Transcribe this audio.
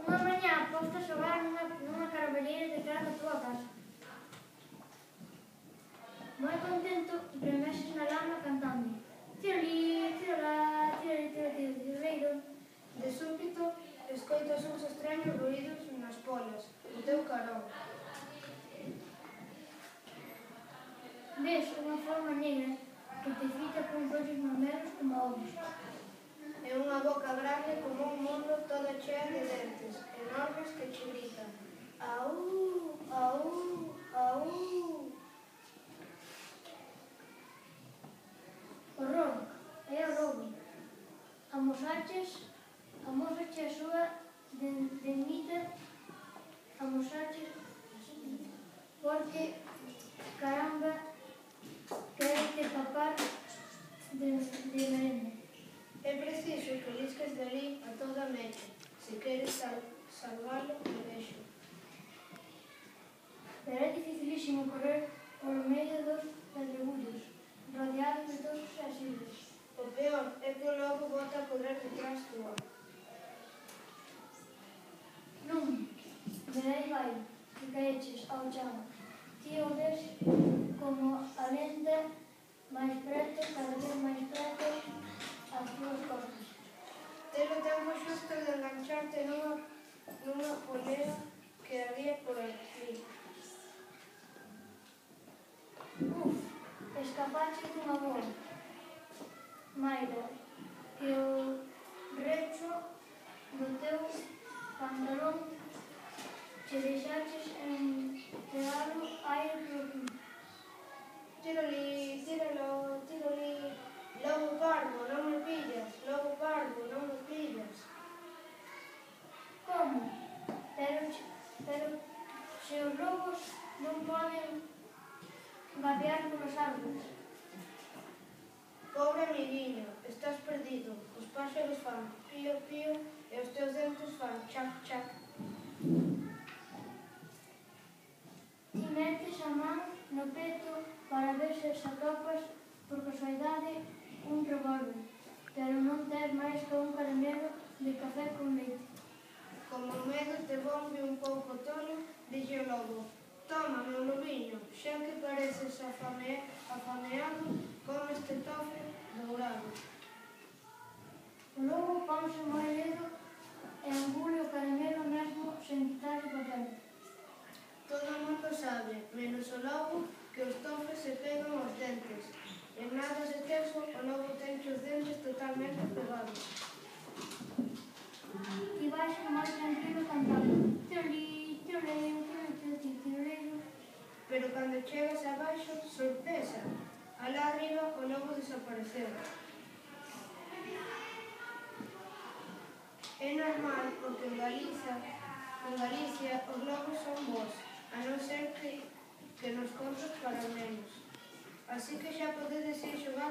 Unha mañá posta a xogar nunha carabelleira detrás da túa casa. Moi contento, remexes na lama cantando tirolí, tirolá, tirolí, tirolí, tiroleiro. De súbito, escoitas uns extraños ruídos nas polas, o teu carón. Ves unha forma negra que te fita con ollos mamelos como ovos. E unha boca grande como un mundo toda chea de dentes, enormes que che gritan. Aú, aú, aú. Horror, é o lobo. Amosache a súa denita, amosache porque, caramba, quérete papar de merenda. É preciso que lisques de alí a toda mecha, se queres salvalo do vexo. Pero é dificilísimo correr por medio dos pedregullos, rodeado de todos os asillos. O peor é que o lobo bota a correr detrás túa. Non, de aí vai, que caeches ao chan. Ti o ves como alenta máis preto, cada vez máis preto, as túas costas. Tes o tempo xusto de engancharte nunha polea que había por aquí. Uf, escapache dunha boa. Maida, que o recho do teu pantalón che deixaches enterrado hai pouquinho. Tirolí, tiroló, tirolí. Lobo pardo, non me pillas. Lobo pardo, non me pillas. Como? Pero se os lobos non poden gatear polos árboles. Pobre amiguiño, estás perdido. Os páxaros fan pío, pío e os teus dentes fan chac, chac. Ti metes a man no peto para ver se atopas por casualidade un revólver, pero non tes máis que un caramelo de café con leite. Como o medo te bombe un pouco tono, dixe o lobo: toma, meu lobiño, xa que pareces afameado, come este tofe dourado. O lobo ponse moi ledo e engule o caramelo mesmo sen quitarlle papel. Todo o mundo sabe, menos o lobo, que os tofes se pegan aos dentes. En nada de teso, o lobo ten os dentes totalmente pegados. Ti vais máis tranquilo cantando tirolí, tiroleiro, tirolí, tiroleiro. Pero cando chegas abaixo, sorpresa! Alá arriba o lobo desapareceu. É normal porque en Galicia os lobos son bons, a non ser que nos contos para menos. Así que xa podedes ir xogar